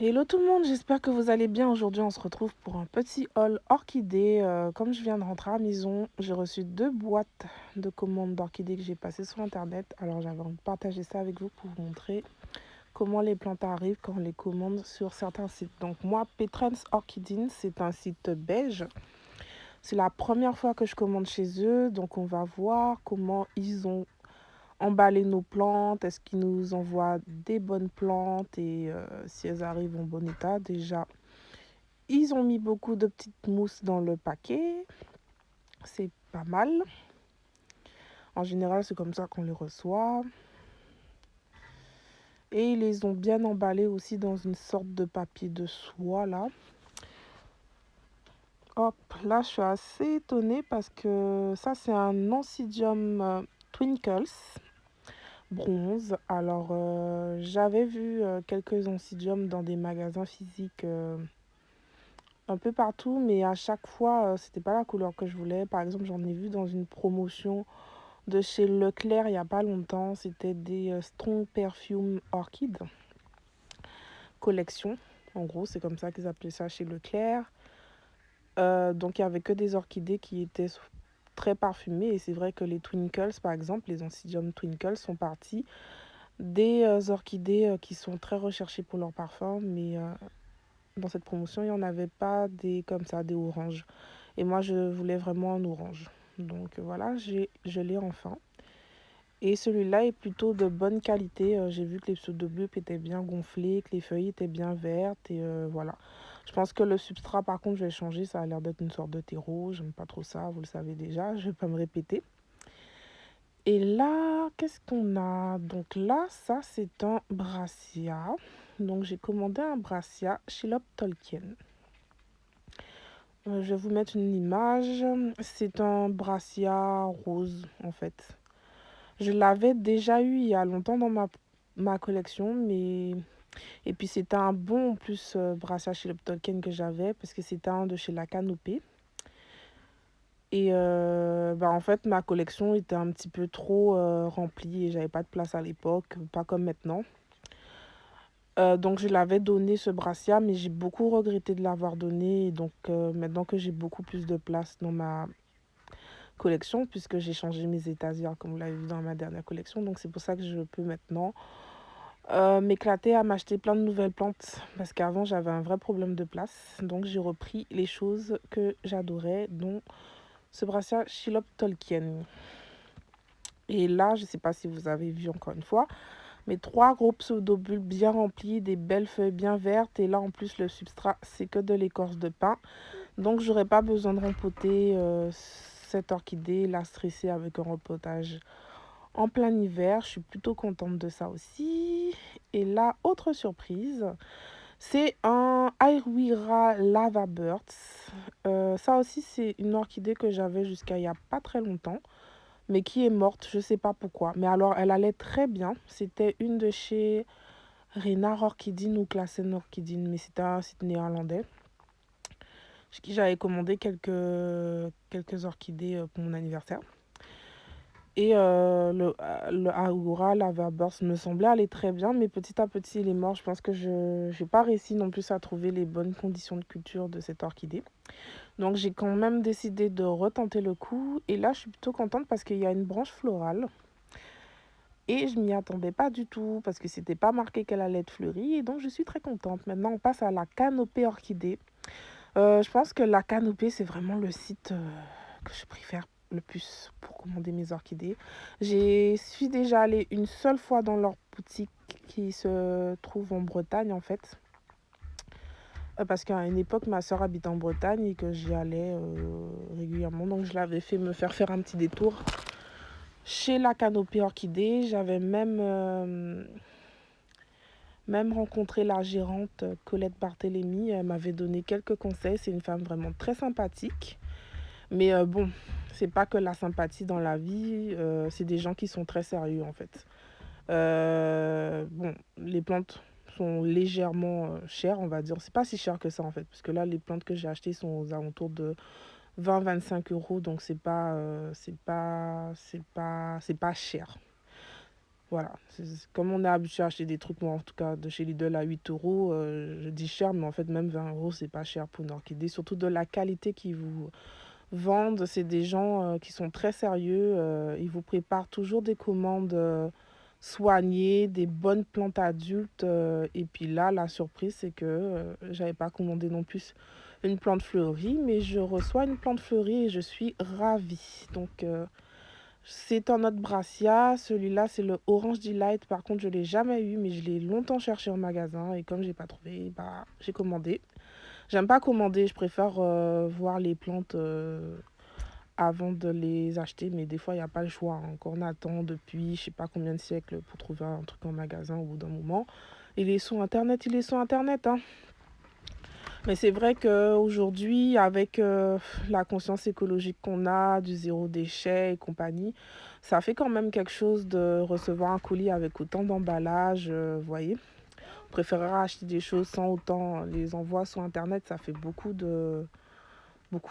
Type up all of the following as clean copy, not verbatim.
Hello tout le monde, j'espère que vous allez bien. Aujourd'hui, on se retrouve pour un petit haul orchidée. Comme je viens de rentrer à la maison, j'ai reçu 2 boîtes de commandes d'orchidées que j'ai passées sur internet. Alors, j'avais envie de partager ça avec vous pour vous montrer comment les plantes arrivent quand on les commande sur certains sites. Donc, moi, Petrens Orchidine, c'est un site belge. C'est la première fois que je commande chez eux. Donc, on va voir comment ils ont emballé nos plantes, est-ce qu'ils nous envoient des bonnes plantes et si elles arrivent en bon état. Déjà, ils ont mis beaucoup de petites mousses dans le paquet, c'est pas mal. En général, c'est comme ça qu'on les reçoit. Et ils les ont bien emballés aussi dans une sorte de papier de soie là. Hop, là je suis assez étonnée parce que ça c'est un Oncidium Twinkles bronze. Alors j'avais vu quelques Oncidium dans des magasins physiques un peu partout, mais à chaque fois c'était pas la couleur que je voulais. Par exemple, j'en ai vu dans une promotion de chez Leclerc il n'y a pas longtemps. C'était des Strong Perfume Orchid collection. En gros, c'est comme ça qu'ils appelaient ça chez Leclerc. Donc il n'y avait que des orchidées qui étaient très parfumées. Et c'est vrai que les Twinkles, par exemple, les Oncidium Twinkles sont partis des orchidées qui sont très recherchées pour leur parfum. Mais dans cette promotion, il n'y en avait pas des comme ça, des oranges. Et moi, je voulais vraiment un orange. Donc voilà, je l'ai enfin. Et celui-là est plutôt de bonne qualité. J'ai vu que les pseudobulbes étaient bien gonflés, que les feuilles étaient bien vertes. Et voilà. Je pense que le substrat, par contre, je vais changer. Ça a l'air d'être une sorte de terreau. J'aime pas trop ça, vous le savez déjà. Je vais pas me répéter. Et là, qu'est-ce qu'on a? Donc là, ça, c'est un brassia. Donc j'ai commandé un brassia chez Lop Tolkien. Je vais vous mettre une image. C'est un brassia rose, en fait. Je l'avais déjà eu il y a longtemps dans ma collection, mais... Et puis c'était un bon en plus brassage chez le Tolkien que j'avais, parce que c'était un de chez La Canopée. Et en fait, ma collection était un petit peu trop remplie et j'avais pas de place à l'époque, pas comme maintenant. Donc je l'avais donné ce brassia, mais j'ai beaucoup regretté de l'avoir donné. Et donc maintenant que j'ai beaucoup plus de place dans ma collection, puisque j'ai changé mes étagères, comme vous l'avez vu dans ma dernière collection, donc c'est pour ça que je peux maintenant m'éclater à m'acheter plein de nouvelles plantes parce qu'avant j'avais un vrai problème de place. Donc j'ai repris les choses que j'adorais, dont ce brassia Chilop Tolkien. Et là, je ne sais pas si vous avez vu encore une fois, mais 3 gros pseudobulbes bien remplis, des belles feuilles bien vertes. Et là en plus le substrat c'est que de l'écorce de pin. Donc j'aurais pas besoin de rempoter cette orchidée, la stresser avec un repotage en plein hiver. Je suis plutôt contente de ça aussi. Et là, autre surprise, c'est un Airwira Lava Birds. Ça aussi, c'est une orchidée que j'avais jusqu'à il n'y a pas très longtemps, mais qui est morte, je sais pas pourquoi. Mais alors, elle allait très bien. C'était une de chez Renard Orchidine ou Classen Orchidine, mais c'était un site néerlandais. Chez qui j'avais commandé quelques orchidées pour mon anniversaire. Et le Aoura Lava Burst me semblait aller très bien, mais petit à petit il est mort. Je pense que je n'ai pas réussi non plus à trouver les bonnes conditions de culture de cette orchidée. Donc j'ai quand même décidé de retenter le coup. Et là je suis plutôt contente parce qu'il y a une branche florale. Et je m'y attendais pas du tout parce que c'était pas marqué qu'elle allait être fleurie. Et donc je suis très contente. Maintenant on passe à la canopée orchidée. Je pense que la canopée c'est vraiment le site que je préfère le plus pour commander mes orchidées. J'y suis déjà allée une seule fois dans leur boutique qui se trouve en Bretagne en fait. Parce qu'à une époque, ma soeur habitait en Bretagne et que j'y allais régulièrement. Donc je l'avais fait me faire un petit détour chez la canopée orchidée. J'avais même rencontré la gérante Colette Barthélémy. Elle m'avait donné quelques conseils. C'est une femme vraiment très sympathique. Mais bon, c'est pas que la sympathie dans la vie, c'est des gens qui sont très sérieux en fait. Bon, les plantes sont légèrement chères, on va dire. C'est pas si cher que ça en fait, parce que là, les plantes que j'ai achetées sont aux alentours de 20-25 euros, donc c'est pas cher. Voilà, comme on est habitué à acheter des trucs, moi en tout cas de chez Lidl à 8 euros, je dis cher, mais en fait même 20 euros, c'est pas cher pour une orchidée. Surtout de la qualité qu'ils vous vendent, c'est des gens qui sont très sérieux. Ils vous préparent toujours des commandes soignées, des bonnes plantes adultes. Et puis là, la surprise, c'est que j'avais pas commandé non plus une plante fleurie, mais je reçois une plante fleurie et je suis ravie. Donc c'est un autre Brassia. Celui-là, c'est le Orange Delight. Par contre, je l'ai jamais eu, mais je l'ai longtemps cherché en magasin. Et comme j'ai pas trouvé, bah, j'ai commandé. J'aime pas commander, je préfère voir les plantes avant de les acheter. Mais des fois, il n'y a pas le choix, hein. Quand on attend depuis je sais pas combien de siècles pour trouver un truc en magasin au bout d'un moment. Il est sur Internet, il est sur Internet, hein. Mais c'est vrai qu'aujourd'hui, avec la conscience écologique qu'on a, du zéro déchet et compagnie, ça fait quand même quelque chose de recevoir un colis avec autant d'emballage, vous voyez. On préférera acheter des choses sans autant les envois sur Internet, ça fait beaucoup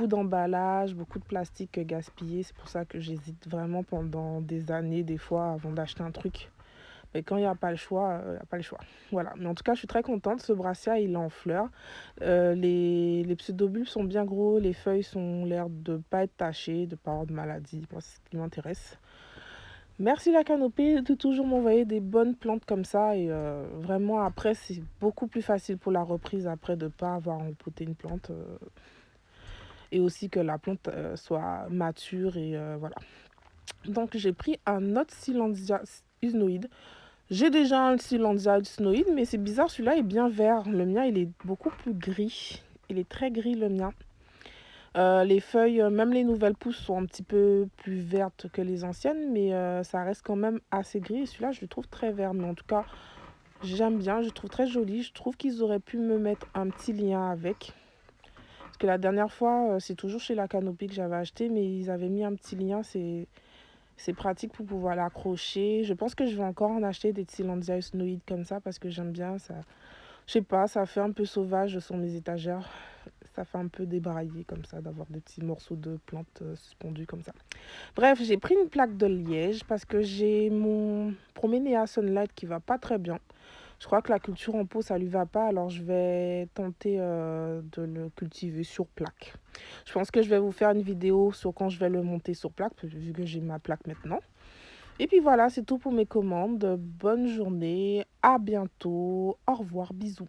d'emballage, beaucoup de plastique gaspillé. C'est pour ça que j'hésite vraiment pendant des années, des fois, avant d'acheter un truc. Mais quand il n'y a pas le choix, il n'y a pas le choix. Voilà. Mais en tout cas, je suis très contente. Ce brassia, il est en fleurs. Les pseudobulbes sont bien gros. Les feuilles sont l'air de ne pas être tachées, de ne pas avoir de maladie. Moi, c'est ce qui m'intéresse. Merci la canopée de toujours m'envoyer des bonnes plantes comme ça. Et vraiment, après, c'est beaucoup plus facile pour la reprise après de ne pas avoir empoté une plante. Et aussi que la plante soit mature. Et voilà. Donc, j'ai pris un autre Silandia usnoïde. J'ai déjà un Silandia usnoïde, mais c'est bizarre, celui-là est bien vert. Le mien, il est beaucoup plus gris. Il est très gris, le mien. Les feuilles, même les nouvelles pousses sont un petit peu plus vertes que les anciennes, mais ça reste quand même assez gris. Et celui-là, je le trouve très vert. Mais en tout cas, j'aime bien, je le trouve très joli. Je trouve qu'ils auraient pu me mettre un petit lien avec. Parce que la dernière fois, c'est toujours chez la Canopée que j'avais acheté, mais ils avaient mis un petit lien. C'est pratique pour pouvoir l'accrocher. Je pense que je vais encore en acheter des Tillandsia usnoïdes comme ça parce que j'aime bien ça. Je sais pas, ça fait un peu sauvage sur mes étagères. Ça fait un peu débraillé comme ça, d'avoir des petits morceaux de plantes suspendus comme ça. Bref, j'ai pris une plaque de liège parce que j'ai mon Proménéa Sunlight qui va pas très bien. Je crois que la culture en pot, ça lui va pas, alors je vais tenter de le cultiver sur plaque. Je pense que je vais vous faire une vidéo sur quand je vais le monter sur plaque, vu que j'ai ma plaque maintenant. Et puis voilà, c'est tout pour mes commandes. Bonne journée, à bientôt, au revoir, bisous.